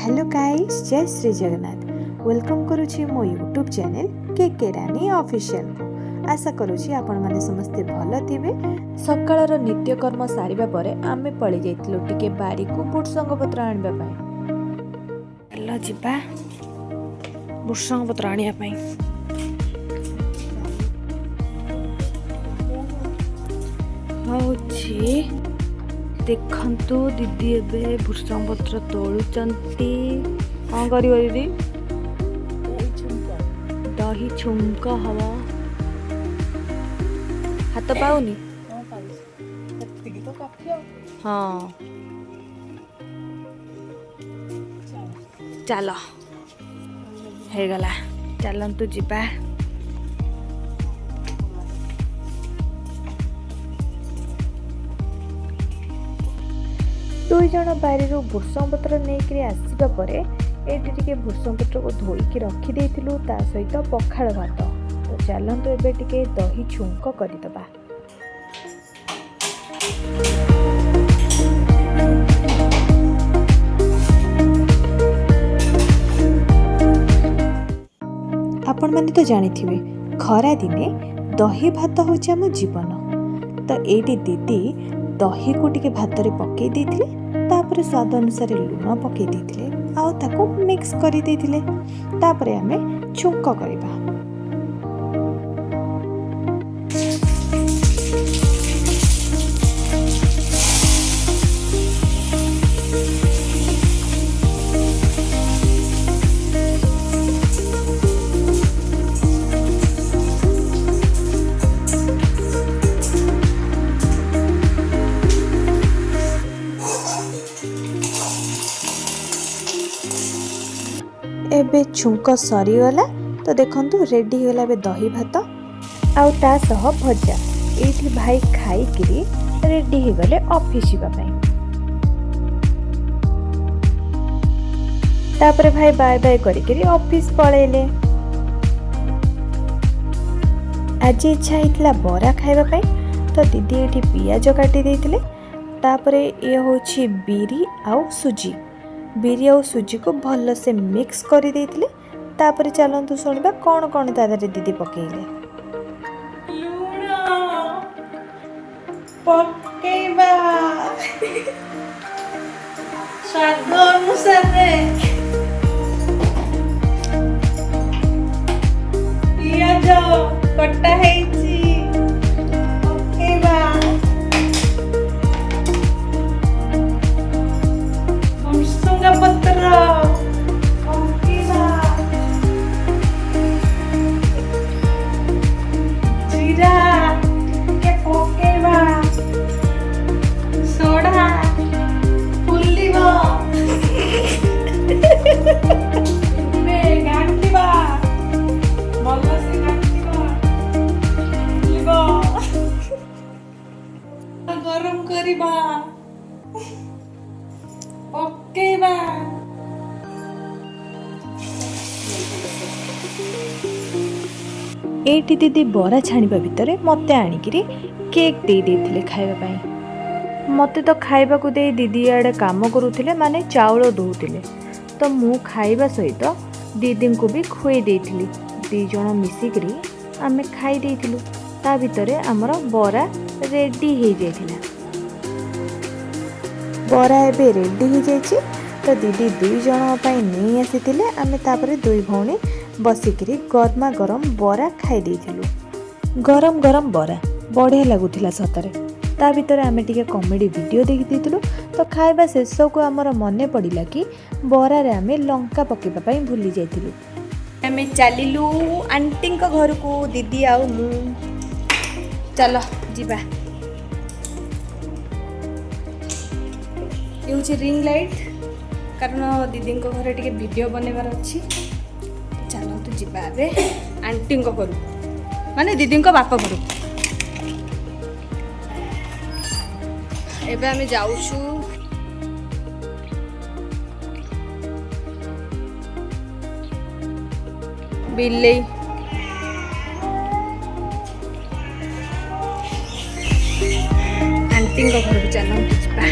Hello guys, जय Shri Jagannath. Welcome करुछि मो YouTube channel के रानी ऑफिशियल को। आशा करुछि आपण माने समस्ते भल थिबे। सकाळर नित्यकर्म सारिबा परे आमे पळि जाइतिलु टिके बारी को बुटसंग पत्र आनिबा पई। हल्ला जिबा बुटसंग पत्र आनिया पई। हौछि देखंतु दीदी एबे भूषण पत्र तोलुचंती। कौन करिव दीदी? दही छुंक हवा। हाथ पाउनी? हाँ चलो हे गला, चलंतु जिबा। दुई जन बारी भूषण पत्र नहीं आसवा पर ये भूषण पत्र को धोईकी रखी ता सहित पखाड़ भात। तो चलतु एबे टिके दही छुंक करदबा। आपण माने तो जानिथिबे खरा दिने दही भात होछि हम जीवन। तो एटी दीदी दही को टिके भात रे पकई देथिले, तापर स्वाद अनुसार लूण पकई देथिले, आउ ताको मिक्स करि देथिले। तापर आमे छुंक करबा। एबे छुंक सरीगला। तो देखंतु रेडी होला बे दही भात आउ ता सह भजा। एठी भाई खाई किरी रेडी हे गले ऑफिस जीवा पई। तापर भाई बाय बाय करी किरी ऑफिस पळेले। आज इच्छा हितला बरा खाइबा पई, तो दीदी एठी पियाज काटी देथिले। तापर ये होछि बिरी आउ सुजी। बिरी और सुजी को भल से मिक्स करी देथिले। तापर चलंतु सुनिबा कोन कोन तादरे दीदी पकेइले। लूण पकेइबा स्वाद अनुसार पियाज कटा हेछि पकेइबा। भुसुंगा पत्र पकेइबा। जीरा के पकेइबा। सोडा फुलिबा। बे गांठिबा भलसे गांठिबा। फुलिबा गरम करिबा पकेइबा। एटी दीदी बरा छाणिबा भितरे मते आनिकिरी केक दे देथिले खाइबा पई। मते तो खाइबा को दे दीदी आड़े काम करूथिले, माने चाउल दोउथिले। तो मु खाइबा सहित दीदी को भी खुई देथिली। दी जण मिसिकरी आमे खाई देथिलु। ता भितरे हमर बरा रेडी हे जाइथिला। बरा एबे रेडी हो जाइछि। तो दीदी दुई जन पई नहीं आसीथिले। आमे तापरे दुई भौणी बसिकरी गरमा गरम बरा खाई देथिलु। गरम गरम बरा बढ़िया लागुथिला सतरे। ता भितर आमे टिके कॉमेडी वीडियो देखि देथिलु। तो खाइबा शेष को हमर मने पड़िला कि बरा रे आमे लंका पकेबा पई भूली जाइथिलु। आमे चलिलु आंटी को घर को, दीदी आउ मु। चलो जिबा। ये रिंग लाइट, कारण दीदी घर टिके वीडियो बनेबार अच्छी। चलतु जिबा बे आंटी को घर, माने दीदी को बापा घर। एबे आमे जाउछु बिल्ली। आंटी को घर चलतु जिबा।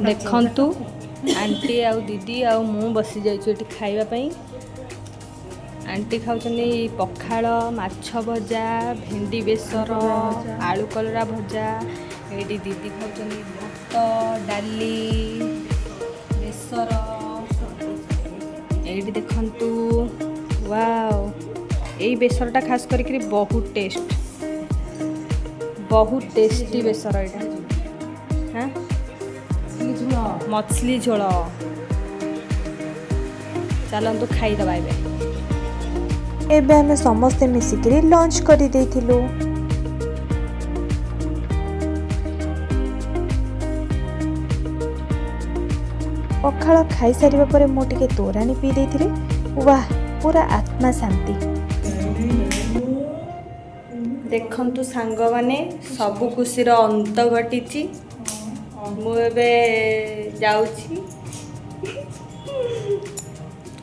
ଦେଖନ୍ତୁ ଆଣ୍ଟି ଆଉ ଦିଦି ଆଉ ମୁଁ ବସି ଯାଇଛୁ ଏଠି ଖାଇବା ପାଇଁ। ଆଣ୍ଟି ଖାଉଛନ୍ତି ପଖାଳ, ମାଛ ଭଜା, ଭେଣ୍ଡି ବେସର, ଆଳୁ କଲରା ଭଜା। ଏଇଠି ଦିଦି ଖାଉଛନ୍ତି ଭାତ, ଡାଲି, ବେସର। ଏଇଠି ଦେଖନ୍ତୁ, ୱାଓ, ଏଇ ବେସରଟା ଖାସ କରିକି ବହୁତ ଟେଷ୍ଟ, ବହୁତ ଟେଷ୍ଟି ବେସର ଏଇଟା। ହାଁ, ମଛଲି ଝୋଳ। ଚାଲନ୍ତୁ ଖାଇଦେବା ଏବେ। ଏବେ ଆମେ ସମସ୍ତେ ମିଶିକିରି ଲଞ୍ଚ କରିଦେଇଥିଲୁ। ପଖାଳ ଖାଇସାରିବା ପରେ ମୁଁ ଟିକେ ତୋରାଣି ପିଇ ଦେଇଥିଲି। ୱାହ, ପୁରା ଆତ୍ମା ଶାନ୍ତି। ଦେଖନ୍ତୁ ସାଙ୍ଗମାନେ, ସବୁ ଖୁସିର ଅନ୍ତ ଘଟିଛି। ମୁଁ ଏବେ ଯାଉଛି,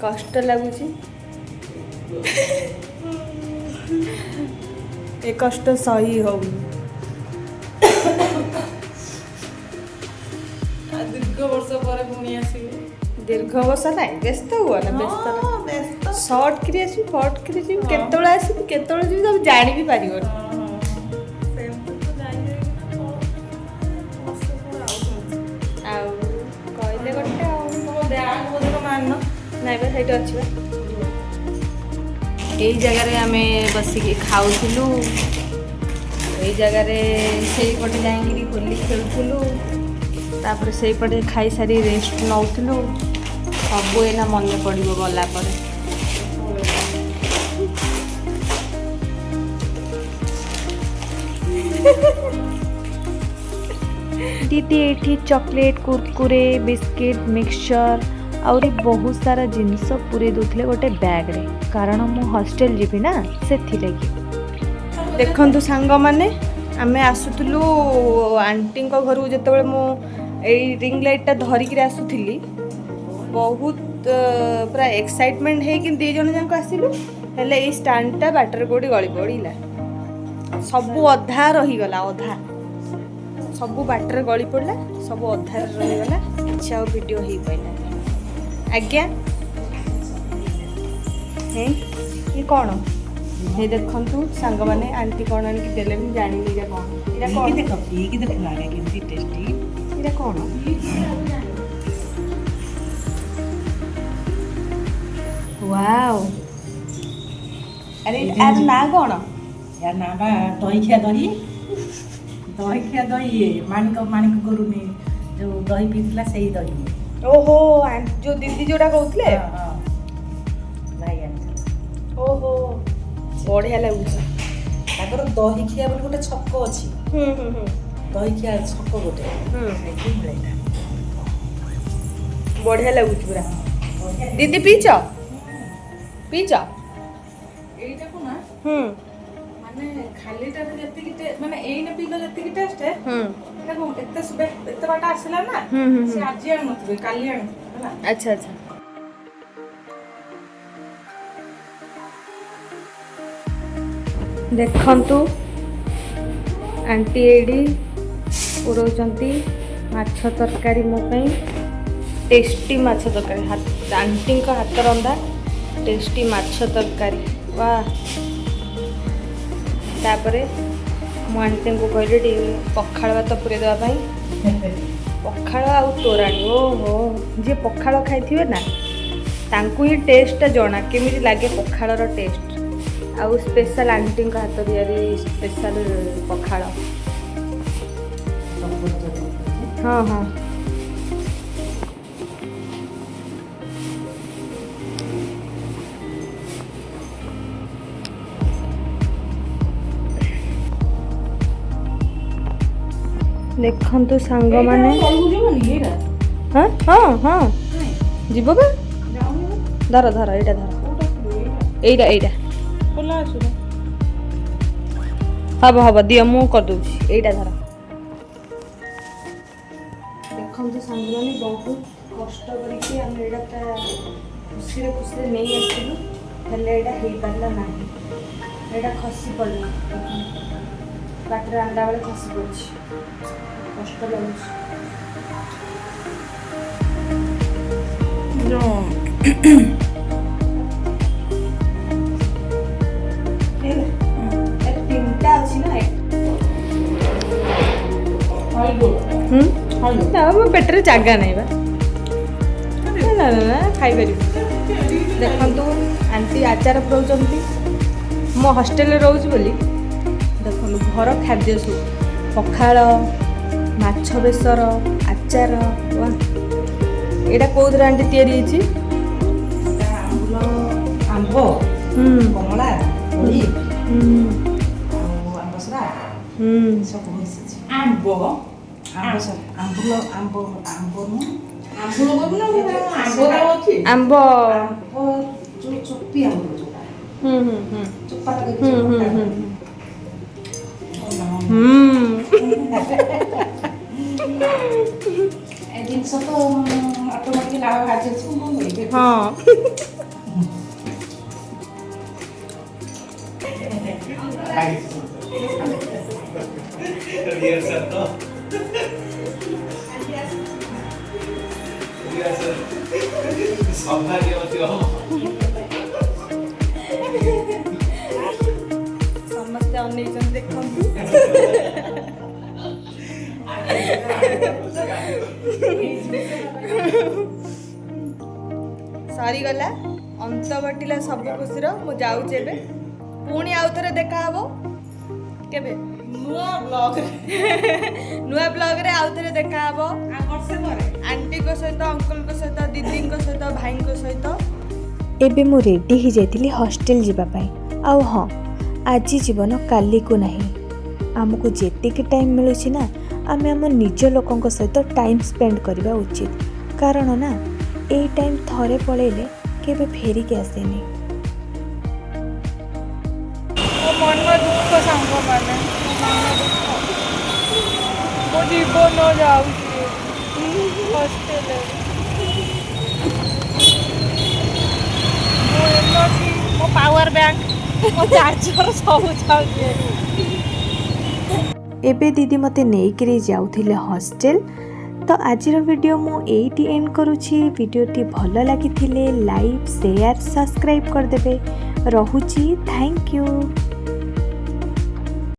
କଷ୍ଟ ଲାଗୁଛି। ଏ କଷ୍ଟ ସହି ହଉନି। ଦୀର୍ଘ ବର୍ଷ ପରେ ପୁଣି ଆସିବି। ଦୀର୍ଘ ବର୍ଷ ନାହିଁ, ବ୍ୟସ୍ତ ହୁଅ ନା। ବ୍ୟସ୍ତ ସର୍ଟ କିରି ଆସିବି, ଫଟ କିରି ଯିବି। କେତେବେଳେ ଆସିବି, କେତେବେଳେ ଯିବି, ତମେ ଜାଣି ବି ପାରିବନି। ଆଉ କହିଲେ ଗୋଟେ ଆଉ ନାଇଁ ବା, ସେଇଠି ଅଛି ବା। ଏଇ ଜାଗାରେ ଆମେ ବସିକି ଖାଉଥିଲୁ। ଏଇ ଜାଗାରେ ସେଇପଟେ ଯାଇକିରି ହୋଲି ଖେଳୁଥିଲୁ। ତାପରେ ସେଇପଟେ ଖାଇସାରି ରେଷ୍ଟ ନେଉଥିଲୁ। ସବୁ ଏଇନା ମନେ ପଡ଼ିବ ଗଲା ପରେ। ଦିଦି ଏଠି ଚକଲେଟ୍, କୁରକୁରେ, ବିସ୍କିଟ୍, ମିକ୍ସଚର ଆହୁରି ବହୁତ ସାରା ଜିନିଷ ପୁରେଇ ଦଉଥିଲେ ଗୋଟେ ବ୍ୟାଗ୍ରେ, କାରଣ ମୁଁ ହଷ୍ଟେଲ ଯିବି ନା, ସେଥିଲାଗି। ଦେଖନ୍ତୁ ସାଙ୍ଗମାନେ, ଆମେ ଆସୁଥିଲୁ ଆଣ୍ଟିଙ୍କ ଘରକୁ। ଯେତେବେଳେ ମୁଁ ଏଇ ରିଙ୍ଗ ଲାଇଟ୍ଟା ଧରିକିରି ଆସୁଥିଲି, ବହୁତ ପୁରା ଏକ୍ସାଇଟମେଣ୍ଟ ହେଇକି 2 ଜଣ ଯାକ ଆସିଲୁ। ହେଲେ ଏଇ ଷ୍ଟାଣ୍ଡଟା ବାଟରେ କେଉଁଠି ଗଳି ପଡ଼ିଲା। ସବୁ ଅଧା ରହିଗଲା, ଅଧା ସବୁ ବାଟରେ ଗଳି ପଡ଼ିଲା, ସବୁ ଅଧାରେ ରହିଗଲା। କିଛି ଆଉ ଭିଡ଼ିଓ ହେଇପାରିଲା। ଆଜ୍ଞା, ଇଏ କ'ଣ? ହେଇ ଦେଖନ୍ତୁ ସାଙ୍ଗମାନେ, ଆଣ୍ଟି କ'ଣ ଆଣିକି ଦେଲେ, ମୁଁ ଜାଣିନି ଏଇଟା କ'ଣ। ଏଇଟା କ'ଣ? ଏଇଟା କ'ଣ? ୱାଓ, ଆରେ ଆର ନାଁ କ'ଣ? ୟାର ନାଁ ବା ଦହିଖିଆ ଦହି। ଦହିଖିଆ ଦହି ମାଣିକ କରୁନି ଯୋଉ ଦହି ପିଇଥିଲା ସେଇ ଦହି। ଓହୋ, ଯୋଉ ଦିଦି ଯୋଉଟା କହୁଥିଲେ। ଭାଇ ଆଣିଥିଲା। ଓହୋ, ବଢ଼ିଆ ଲାଗୁଛି। ତାଙ୍କର ଦହିଖିଆ ବୋଲି ଗୋଟେ ଛକ ଅଛି। ଦହିଖିଆ ଛକ ଗୋଟେ। ବଢ଼ିଆ ଲାଗୁଛି ପୁରା। ଦିଦି ପିଇଛ? ପିଇଛ? ଏଇଟାକୁ ନା ହୁଁ ମାନେ ଖାଲିଟାରେ ଯେତିକି ମାନେ ଏଇନେ ପିଇଲେ ଯେତିକି ଟେଷ୍ଟ, ଏଟାକୁ ଏତେ ବାଟ ଆସିଲା ନା, ସେ ଆଜି ଆଣୁନଥିବେ, କାଲି ଆଣୁଥିବେ ହେଲା। ଆଚ୍ଛା ଆଚ୍ଛା। ଦେଖନ୍ତୁ ଆଣ୍ଟି ଏଇଠି ପୁରଉଛନ୍ତି ମାଛ ତରକାରୀ ମୋ ପାଇଁ। ଟେଷ୍ଟି ମାଛ ତରକାରୀ, ଆଣ୍ଟିଙ୍କ ହାତ ରନ୍ଧା ଟେଷ୍ଟି ମାଛ ତରକାରୀ। ବା, ତାପରେ ମୁଁ ଆଣ୍ଟିଙ୍କୁ କହିଲି ଟିକେ ପଖାଳ ଭାତ ପୁରେଇ ଦେବା ପାଇଁ। ପଖାଳ ଆଉ ତୋରାଣି, ଓହୋ, ଯିଏ ପଖାଳ ଖାଇଥିବେ ନା, ତାଙ୍କୁ ହିଁ ଟେଷ୍ଟଟା ଜଣା କେମିତି ଲାଗେ ପଖାଳର ଟେଷ୍ଟ। ଆଉ ସ୍ପେଶାଲ ଆଣ୍ଟିଙ୍କ ହାତ ତିଆରି ସ୍ପେଶାଲ ପଖାଳ। ହଁ ହଁ, ଦେଖନ୍ତୁ ସାଙ୍ଗମାନେ। ହଁ ହଁ ହଁ, ଯିବ ବା। ଧର ଧର, ଏଇଟା ଧର, ଏଇଟା ଏଇଟା ହବ ହବ, ଦିଅ ମୁଁ କରିଦେଉଛି। ଏଇଟା ଧର। ଦେଖନ୍ତୁ ସାଙ୍ଗମାନେ, ବହୁତ କଷ୍ଟ କରିକି ଆମେ ଏଇଟା ପୁରା ଖୁସିରେ ନେଇ ଆସିଥିଲୁ। ହେଲେ ଏଇଟା ହେଇପାରିଲା ନାହିଁ, ଏଇଟା ଖସି ପଡ଼ିଲା। ବାଟରେ ଆଣିଲା ବେଳେ ଖସି ପଡ଼ିଛି, କଷ୍ଟ ଲାଗୁଛି। ତିନିଟା ଅଛି ନା ନା ମୋ ପେଟରେ ଜାଗା ନାହିଁ ବା ନା ନା ନା ଖାଇପାରିବି। ଦେଖନ୍ତୁ ଆଣ୍ଟି ଆଚାର ପୁରଉଛନ୍ତି। ମୋ ହଷ୍ଟେଲରେ ରହୁଛି ବୋଲି ଦେଖନ୍ତୁ ଘର ଖାଦ୍ୟ ସବୁ ପଖାଳ ମାଛ ବେସର ଆଚାର। ଏଇଟା କୋଉଥିରେ ଆଣ୍ଟି ତିଆରି ହେଇଛି? ଆମ୍ବ କମଳା କୋଳି ଆଉ ଆମ୍ବସରା ସବୁ ମିଶିଛି। ଆମ୍ବ ଆମ୍ବୁଲ ଆମ୍ବ ଆମ୍ବ ନୁହଁ ଆମ୍ବୁଲ ଅଛି ଆମ୍ବ ଯୋଉ ଚୋପି ଆମ୍ବ ଯୋଉଟା ଚୋପା ଏ ଜିନିଷ ତ ଅଟୋମେଟିକ ଲାଭ ବାହାରିଛି ମୁଁ କହିବି। ହଁ ସମସ୍ତେ ଅନେଇଛନ୍ତି ଦେଖନ୍ତୁ। ସରିଗଲା ଅନ୍ତ ଘଟିଲା ସବୁ ଖୁସିର। ମୁଁ ଯାଉଛି ଏବେ ପୁଣି ଆଉ ଥରେ ଦେଖାହବ କେବେ ନୂଆ ବ୍ଲଗରେ ଆଉ ଥରେ ଦେଖାହବ ଆଣ୍ଟିଙ୍କ ସହିତ ଅଙ୍କଲଙ୍କ ସହିତ ଦିଦିଙ୍କ ସହିତ ଭାଇଙ୍କ ସହିତ। ଏବେ ମୁଁ ରେଡ଼ି ହେଇଯାଇଥିଲି ହଷ୍ଟେଲ ଯିବା ପାଇଁ। ଆଉ ହଁ ଆଜି ଜୀବନ କାଲିକୁ ନାହିଁ। ଆମକୁ ଯେତିକି ଟାଇମ୍ ମିଳୁଛି ନା ଆମେ ଆମ ନିଜ ଲୋକଙ୍କ ସହିତ ଟାଇମ୍ ସ୍ପେଣ୍ଡ କରିବା ଉଚିତ। କାରଣ ନା ଏଇ ଟାଇମ୍ ଥରେ ପଳେଇଲେ କେବେ ଫେରିକି ଆସେନି। ମୋ ମନ ଦୁଃଖ ସାଙ୍ଗମାନେ ମୋ ଜୀବନ ଯାଉଛି ହଷ୍ଟେଲରେ। ମୋ ଏନର୍ଜି ମୋ ପାୱାର ବ୍ୟାଙ୍କ ମୋ ଚାର୍ଜର ସବୁ ଯାଉଛି। ଏବେ ଦିଦି ମୋତେ ନେଇକିରି ଯାଉଥିଲେ ହଷ୍ଟେଲ। ତ ଆଜିର ଭିଡ଼ିଓ ମୁଁ ଏଇଠି ଏଣ୍ଡ କରୁଛି। ଭିଡ଼ିଓଟି ଭଲ ଲାଗିଥିଲେ ଲାଇକ୍ ସେୟାର ସବସ୍କ୍ରାଇବ୍ କରିଦେବେ। ରହୁଛି ଥ୍ୟାଙ୍କ ୟୁ।